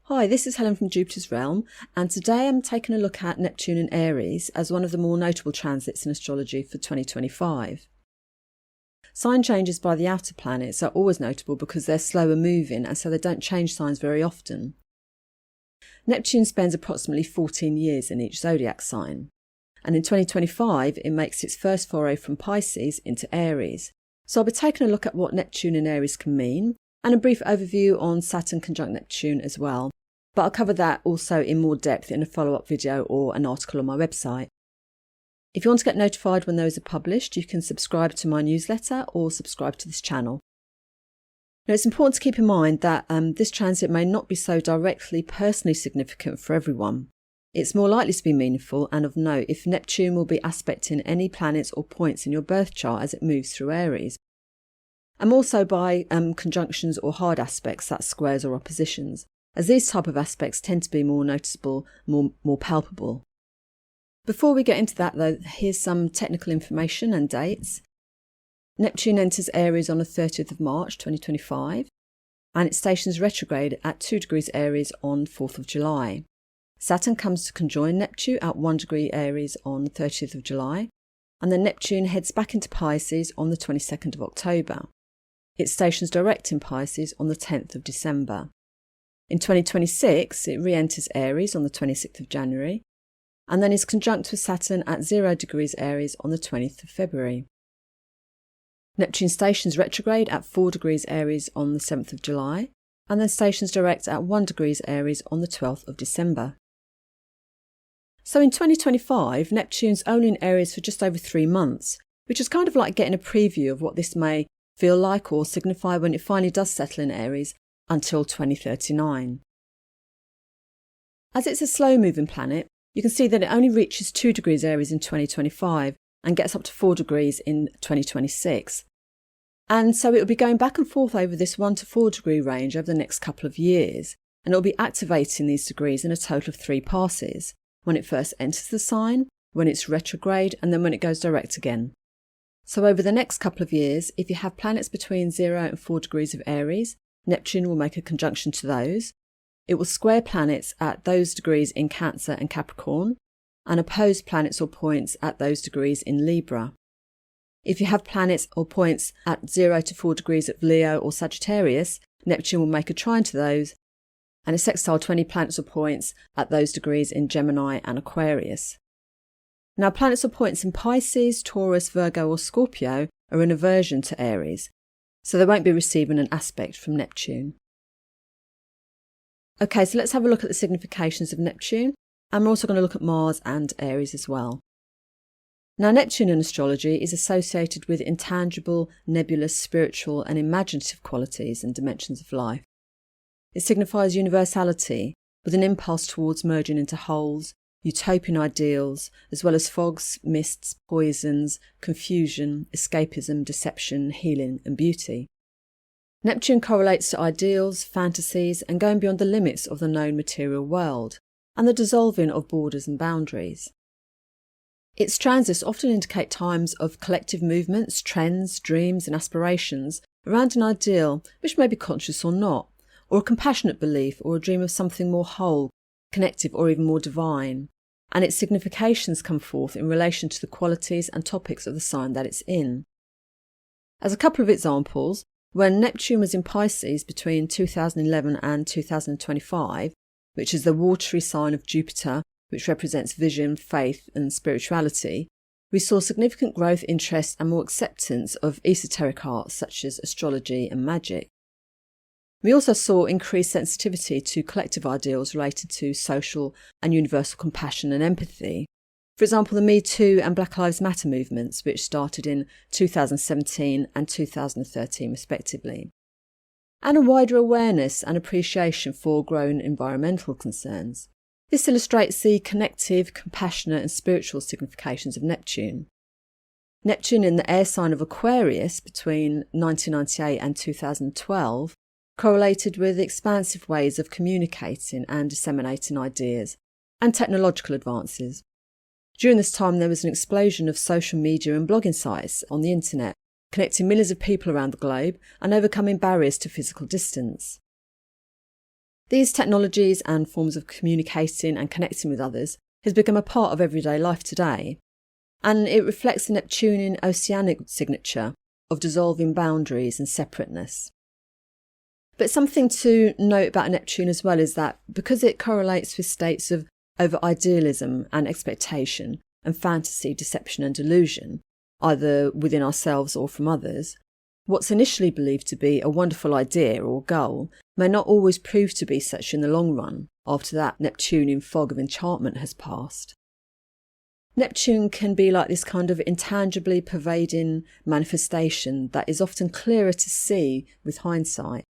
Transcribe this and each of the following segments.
Hi, this is Helen from Jupiter's Realm, and today I'm taking a look at Neptune in Aries as one of the more notable transits in astrology for 2025. Sign changes by the outer planets are always notable because they're slower moving and so they don't change signs very often. Neptune spends approximately 14 years in each zodiac sign, and in 2025 it makes its first foray from Pisces into Aries. So I'll be taking a look at what Neptune in Aries can mean, and a brief overview on Saturn conjunct Neptune as well. But I'll cover that also in more depth in a follow-up video or an article on my website. If you want to get notified when those are published, you can subscribe to my newsletter or subscribe to this channel. Now, it's important to keep in mind that this transit may not be so directly personally significant for everyone. It's more likely to be meaningful and of note if Neptune will be aspecting any planets or points in your birth chart as it moves through Aries, and also by conjunctions or hard aspects, that's squares or oppositions, as these type of aspects tend to be more noticeable, more palpable. Before we get into that though, here's some technical information and dates. Neptune enters Aries on the 30th of March 2025, and it stations retrograde at 2 degrees Aries on 4th of July. Saturn comes to conjoin Neptune at 1 degree Aries on the 30th of July, and then Neptune heads back into Pisces on the 22nd of October. It stations direct in Pisces on the 10th of December. In 2026, it re-enters Aries on the 26th of January, and then is conjunct with Saturn at 0 degrees Aries on the 20th of February. Neptune stations retrograde at 4 degrees Aries on the 7th of July, and then stations direct at 1 degrees Aries on the 12th of December. So in 2025, Neptune's only in Aries for just over 3 months, which is kind of like getting a preview of what this may feel like or signify when it finally does settle in Aries until 2039. As it's a slow-moving planet, you can see that it only reaches 2 degrees Aries in 2025 and gets up to 4 degrees in 2026. And so it will be going back and forth over this 1 to 4 degree range over the next couple of years, and it will be activating these degrees in a total of 3 passes: when it first enters the sign, when it's retrograde, and then when it goes direct again. So over the next couple of years, if you have planets between 0 and 4 degrees of Aries, Neptune will make a conjunction to those. It will square planets at those degrees in Cancer and Capricorn, and oppose planets or points at those degrees in Libra. If you have planets or points at 0 to 4 degrees of Leo or Sagittarius, Neptune will make a trine to those, and a sextile 20 planets or points at those degrees in Gemini and Aquarius. Now, planets or points in Pisces, Taurus, Virgo or Scorpio are in aversion to Aries, so they won't be receiving an aspect from Neptune. Okay, so let's have a look at the significations of Neptune, and we're also going to look at Mars and Aries as well. Now, Neptune in astrology is associated with intangible, nebulous, spiritual and imaginative qualities and dimensions of life. It signifies universality, with an impulse towards merging into wholes, utopian ideals, as well as fogs, mists, poisons, confusion, escapism, deception, healing and beauty. Neptune correlates to ideals, fantasies and going beyond the limits of the known material world, and the dissolving of borders and boundaries. Its transits often indicate times of collective movements, trends, dreams and aspirations around an ideal which may be conscious or not, or a compassionate belief or a dream of something more whole, connective or even more divine, and its significations come forth in relation to the qualities and topics of the sign that it's in. As a couple of examples, when Neptune was in Pisces between 2011 and 2025, which is the watery sign of Jupiter, which represents vision, faith and spirituality, we saw significant growth, interest and more acceptance of esoteric arts such as astrology and magic. We also saw increased sensitivity to collective ideals related to social and universal compassion and empathy. For example, the Me Too and Black Lives Matter movements, which started in 2017 and 2013 respectively. And a wider awareness and appreciation for growing environmental concerns. This illustrates the connective, compassionate and spiritual significations of Neptune. Neptune in the air sign of Aquarius between 1998 and 2012 correlated with expansive ways of communicating and disseminating ideas and technological advances. During this time, there was an explosion of social media and blogging sites on the internet, connecting millions of people around the globe and overcoming barriers to physical distance. These technologies and forms of communicating and connecting with others has become a part of everyday life today, and it reflects the Neptunian oceanic signature of dissolving boundaries and separateness. But something to note about Neptune as well is that because it correlates with states of over-idealism and expectation and fantasy, deception and delusion, either within ourselves or from others, what's initially believed to be a wonderful idea or goal may not always prove to be such in the long run after that Neptunian fog of enchantment has passed. Neptune can be like this kind of intangibly pervading manifestation that is often clearer to see with hindsight.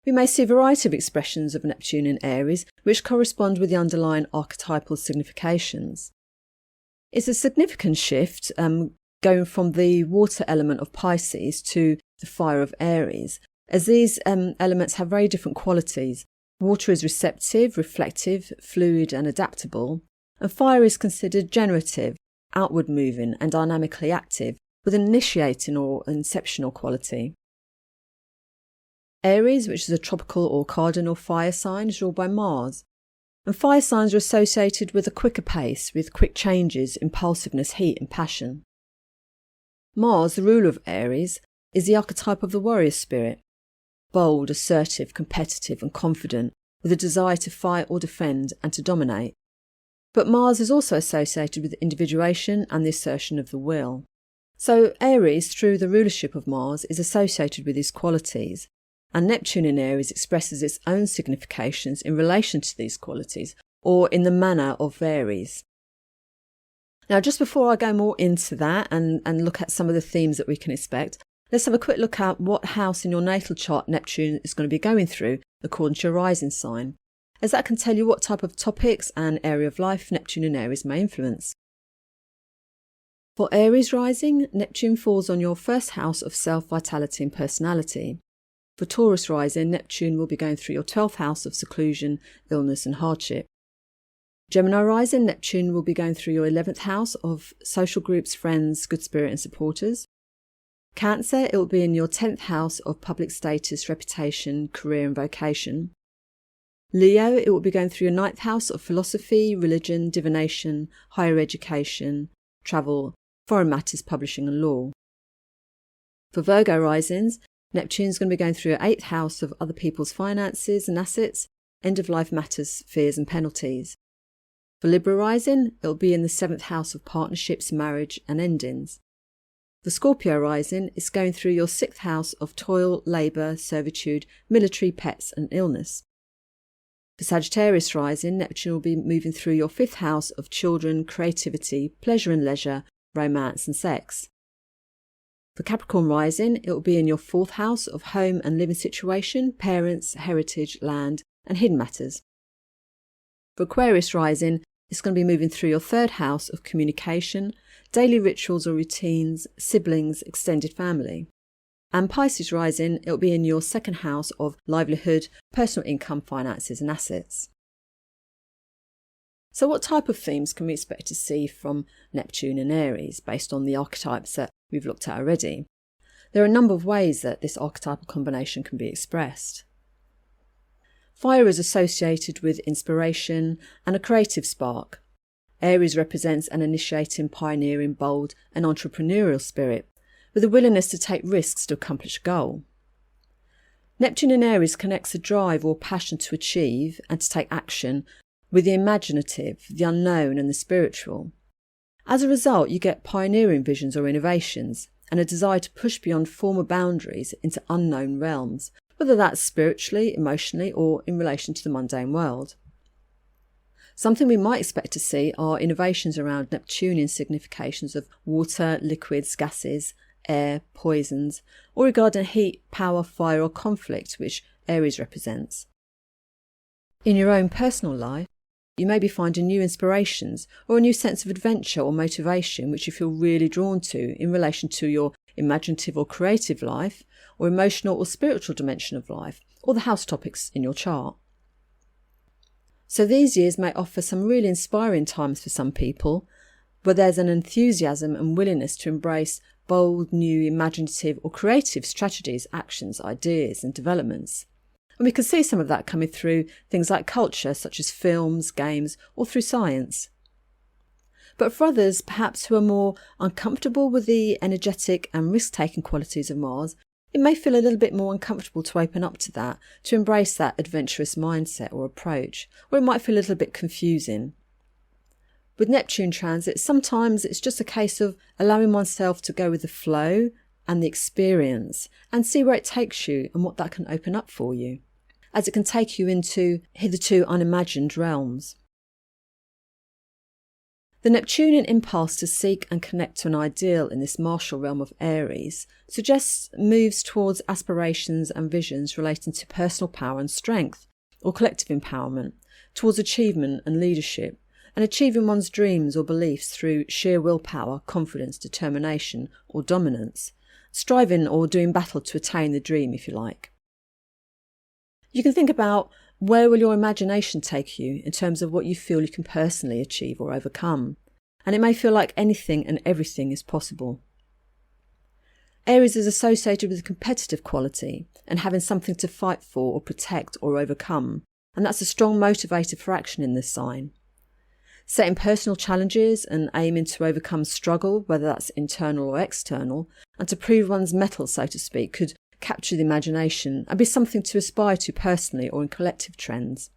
We may see a variety of expressions of Neptune in Aries which correspond with the underlying archetypal significations. It's a significant shift going from the water element of Pisces to the fire of Aries, as these elements have very different qualities. Water is receptive, reflective, fluid and adaptable, and fire is considered generative, outward moving and dynamically active, with an initiating or inceptional quality. Aries, which is a tropical or cardinal fire sign, is ruled by Mars, and fire signs are associated with a quicker pace, with quick changes, impulsiveness, heat and passion. Mars, the ruler of Aries, is the archetype of the warrior spirit, bold, assertive, competitive and confident, with a desire to fight or defend and to dominate. But Mars is also associated with individuation and the assertion of the will. So Aries, through the rulership of Mars, is associated with these qualities, and Neptune in Aries expresses its own significations in relation to these qualities, or in the manner of Aries. Now, just before I go more into that and look at some of the themes that we can expect, let's have a quick look at what house in your natal chart Neptune is going to be going through according to your rising sign, as that can tell you what type of topics and area of life Neptune in Aries may influence. For Aries rising, Neptune falls on your first house of self, vitality and personality. For Taurus rising, Neptune will be going through your 12th house of seclusion, illness and hardship. Gemini rising, Neptune will be going through your 11th house of social groups, friends, good spirit and supporters. Cancer, it will be in your 10th house of public status, reputation, career and vocation. Leo, it will be going through your 9th house of philosophy, religion, divination, higher education, travel, foreign matters, publishing and law. For Virgo risings, Neptune's going to be going through your 8th house of other people's finances and assets, end-of-life matters, fears and penalties. For Libra rising, it'll be in the 7th house of partnerships, marriage and endings. For Scorpio rising, it's going through your 6th house of toil, labour, servitude, military, pets and illness. For Sagittarius rising, Neptune will be moving through your 5th house of children, creativity, pleasure and leisure, romance and sex. For Capricorn rising, it will be in your 4th house of home and living situation, parents, heritage, land and hidden matters. For Aquarius rising, it's going to be moving through your 3rd house of communication, daily rituals or routines, siblings, extended family. And Pisces rising, it will be in your 2nd house of livelihood, personal income, finances and assets. So what type of themes can we expect to see from Neptune and Aries based on the archetypes that we've looked at already? There are a number of ways that this archetypal combination can be expressed. Fire is associated with inspiration and a creative spark. Aries represents an initiating, pioneering, bold and entrepreneurial spirit, with a willingness to take risks to accomplish a goal. Neptune in Aries connects a drive or passion to achieve and to take action with the imaginative, the unknown and the spiritual. As a result, you get pioneering visions or innovations and a desire to push beyond former boundaries into unknown realms, whether that's spiritually, emotionally or in relation to the mundane world. Something we might expect to see are innovations around Neptunian significations of water, liquids, gases, air, poisons, or regarding heat, power, fire or conflict, which Aries represents. In your own personal life, you may be finding new inspirations or a new sense of adventure or motivation which you feel really drawn to in relation to your imaginative or creative life, or emotional or spiritual dimension of life, or the house topics in your chart. So these years may offer some really inspiring times for some people, where there's an enthusiasm and willingness to embrace bold, new, imaginative or creative strategies, actions, ideas and developments. And we can see some of that coming through things like culture, such as films, games, or through science. But for others, perhaps who are more uncomfortable with the energetic and risk-taking qualities of Mars, it may feel a little bit more uncomfortable to open up to that, to embrace that adventurous mindset or approach, or it might feel a little bit confusing. With Neptune transits, sometimes it's just a case of allowing oneself to go with the flow and the experience and see where it takes you and what that can open up for you, as it can take you into hitherto unimagined realms. The Neptunian impulse to seek and connect to an ideal in this martial realm of Aries suggests moves towards aspirations and visions relating to personal power and strength, or collective empowerment, towards achievement and leadership, and achieving one's dreams or beliefs through sheer willpower, confidence, determination, or dominance, striving or doing battle to attain the dream, if you like. You can think about where will your imagination take you in terms of what you feel you can personally achieve or overcome, and it may feel like anything and everything is possible. Aries is associated with a competitive quality and having something to fight for or protect or overcome, and that's a strong motivator for action in this sign. Setting personal challenges and aiming to overcome struggle, whether that's internal or external, and to prove one's mettle, so to speak, could capture the imagination and be something to aspire to personally or in collective trends.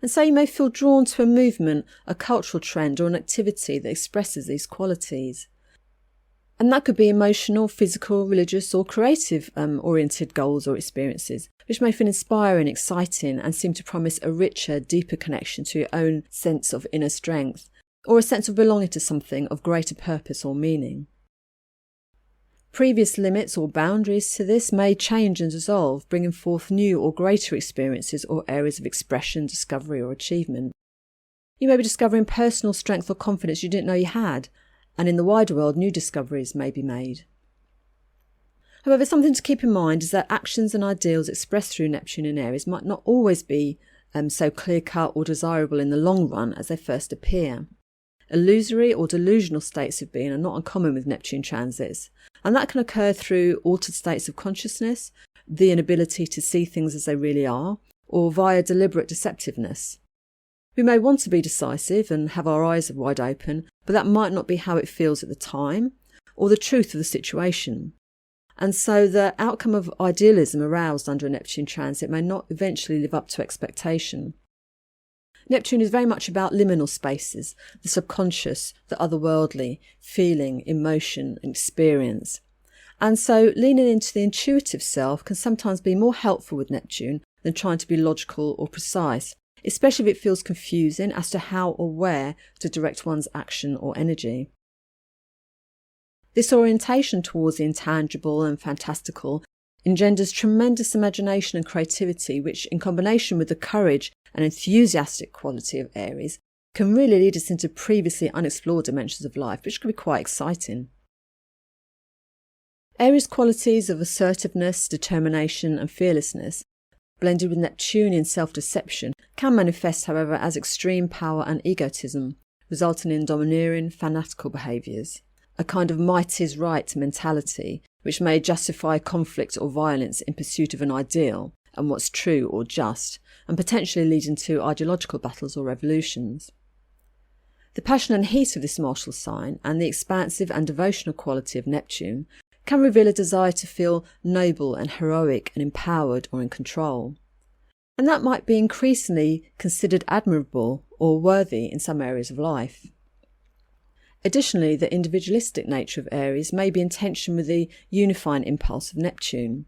And so you may feel drawn to a movement, a cultural trend, or an activity that expresses these qualities. And that could be emotional, physical, religious, or creative oriented goals or experiences, which may feel inspiring, exciting, and seem to promise a richer, deeper connection to your own sense of inner strength, or a sense of belonging to something of greater purpose or meaning. Previous limits or boundaries to this may change and dissolve, bringing forth new or greater experiences or areas of expression, discovery, or achievement. You may be discovering personal strength or confidence you didn't know you had, and in the wider world, new discoveries may be made. However, something to keep in mind is that actions and ideals expressed through Neptune in Aries might not always be so clear-cut or desirable in the long run as they first appear. Illusory or delusional states of being are not uncommon with Neptune transits, and that can occur through altered states of consciousness, the inability to see things as they really are, or via deliberate deceptiveness. We may want to be decisive and have our eyes wide open, but that might not be how it feels at the time, or the truth of the situation. And so the outcome of idealism aroused under a Neptune transit may not eventually live up to expectation. Neptune is very much about liminal spaces, the subconscious, the otherworldly, feeling, emotion, and experience. And so leaning into the intuitive self can sometimes be more helpful with Neptune than trying to be logical or precise, especially if it feels confusing as to how or where to direct one's action or energy. This orientation towards the intangible and fantastical engenders tremendous imagination and creativity, which, in combination with the courage and enthusiastic quality of Aries, can really lead us into previously unexplored dimensions of life, which can be quite exciting. Aries' qualities of assertiveness, determination, and fearlessness, blended with Neptunian self-deception, can manifest, however, as extreme power and egotism, resulting in domineering, fanatical behaviours, a kind of might is right mentality, which may justify conflict or violence in pursuit of an ideal and what's true or just, and potentially leading to ideological battles or revolutions. The passion and heat of this martial sign and the expansive and devotional quality of Neptune can reveal a desire to feel noble and heroic and empowered or in control. And that might be increasingly considered admirable or worthy in some areas of life. Additionally, the individualistic nature of Aries may be in tension with the unifying impulse of Neptune.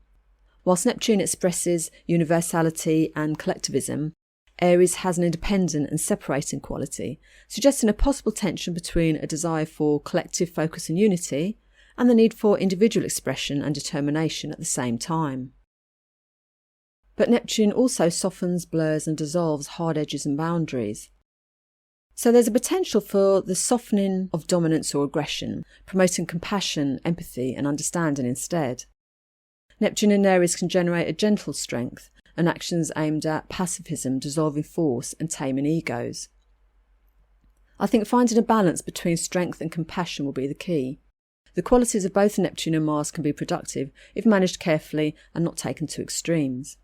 Whilst Neptune expresses universality and collectivism, Aries has an independent and separating quality, suggesting a possible tension between a desire for collective focus and unity and the need for individual expression and determination at the same time. But Neptune also softens, blurs and dissolves hard edges and boundaries. So there's a potential for the softening of dominance or aggression, promoting compassion, empathy and understanding instead. Neptune in Aries can generate a gentle strength and actions aimed at pacifism, dissolving force and taming egos. I think finding a balance between strength and compassion will be the key. The qualities of both Neptune and Mars can be productive if managed carefully and not taken to extremes.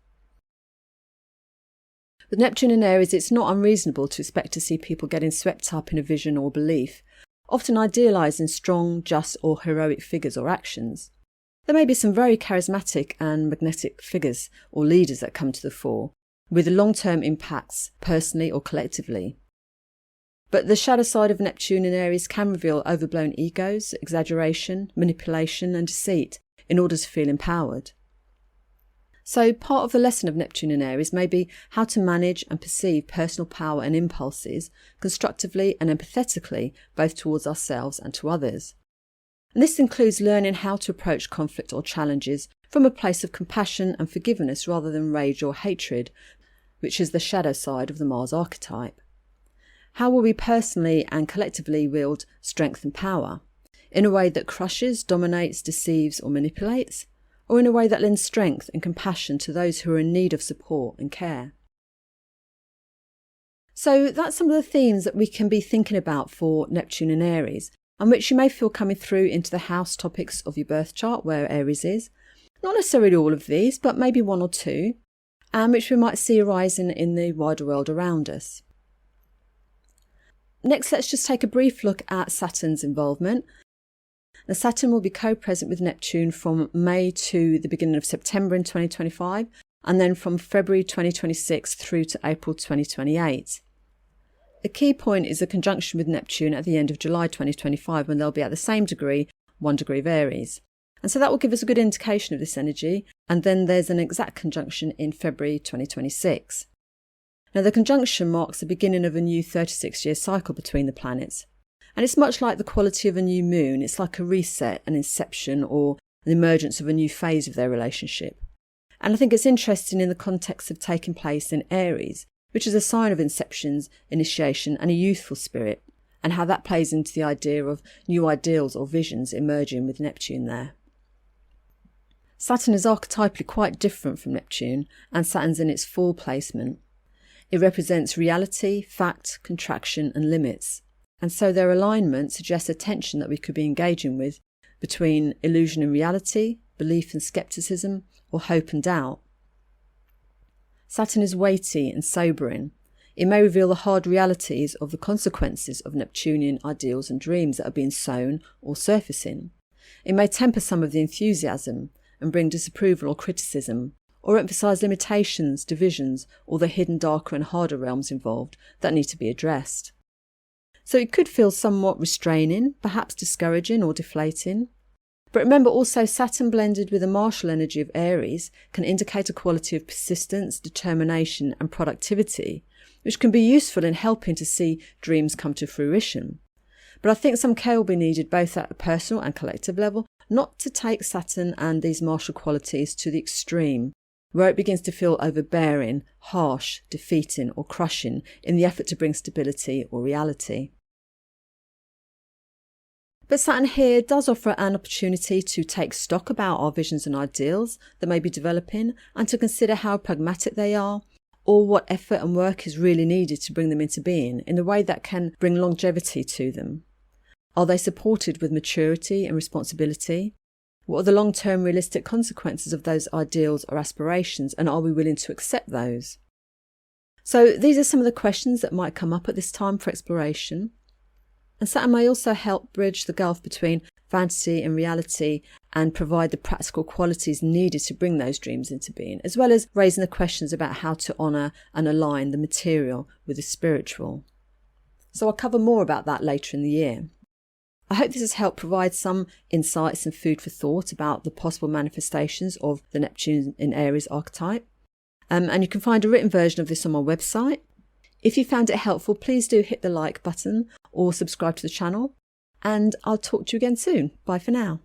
With Neptune in Aries, it's not unreasonable to expect to see people getting swept up in a vision or belief, often idealising strong, just or heroic figures or actions. There may be some very charismatic and magnetic figures or leaders that come to the fore, with long-term impacts personally or collectively. But the shadow side of Neptune in Aries can reveal overblown egos, exaggeration, manipulation and deceit in order to feel empowered. So part of the lesson of Neptune in Aries may be how to manage and perceive personal power and impulses constructively and empathetically, both towards ourselves and to others. And this includes learning how to approach conflict or challenges from a place of compassion and forgiveness rather than rage or hatred, which is the shadow side of the Mars archetype. How will we personally and collectively wield strength and power? In a way that crushes, dominates, deceives or manipulates? Or in a way that lends strength and compassion to those who are in need of support and care? So that's some of the themes that we can be thinking about for Neptune in Aries, and which you may feel coming through into the house topics of your birth chart where Aries is. Not necessarily all of these, but maybe one or two, and which we might see arising in the wider world around us. Next, let's just take a brief look at Saturn's involvement. Now, Saturn will be co-present with Neptune from May to the beginning of September in 2025, and then from February 2026 through to April 2028. A key point is a conjunction with Neptune at the end of July 2025, when they'll be at the same degree, 1 degree of Aries. And so that will give us a good indication of this energy, and then there's an exact conjunction in February 2026. Now, the conjunction marks the beginning of a new 36-year cycle between the planets. And it's much like the quality of a new moon. It's like a reset, an inception, or an emergence of a new phase of their relationship. And I think it's interesting in the context of taking place in Aries, which is a sign of inceptions, initiation, and a youthful spirit, and how that plays into the idea of new ideals or visions emerging with Neptune there. Saturn is archetypally quite different from Neptune, and Saturn's in its full placement. It represents reality, fact, contraction, and limits. And so their alignment suggests a tension that we could be engaging with between illusion and reality, belief and skepticism, or hope and doubt. Saturn is weighty and sobering. It may reveal the hard realities of the consequences of Neptunian ideals and dreams that are being sown or surfacing. It may temper some of the enthusiasm and bring disapproval or criticism, or emphasise limitations, divisions, or the hidden darker and harder realms involved that need to be addressed. So it could feel somewhat restraining, perhaps discouraging or deflating. But remember also, Saturn blended with the martial energy of Aries can indicate a quality of persistence, determination and productivity, which can be useful in helping to see dreams come to fruition. But I think some care will be needed both at a personal and collective level, not to take Saturn and these martial qualities to the extreme, where it begins to feel overbearing, harsh, defeating or crushing in the effort to bring stability or reality. But Saturn here does offer an opportunity to take stock about our visions and ideals that may be developing, and to consider how pragmatic they are, or what effort and work is really needed to bring them into being in a way that can bring longevity to them. Are they supported with maturity and responsibility? What are the long-term realistic consequences of those ideals or aspirations, and are we willing to accept those? So these are some of the questions that might come up at this time for exploration. And Saturn may also help bridge the gulf between fantasy and reality and provide the practical qualities needed to bring those dreams into being, as well as raising the questions about how to honour and align the material with the spiritual. So I'll cover more about that later in the year. I hope this has helped provide some insights and food for thought about the possible manifestations of the Neptune in Aries archetype. And you can find a written version of this on my website. If you found it helpful, please do hit the like button or subscribe to the channel. And I'll talk to you again soon. Bye for now.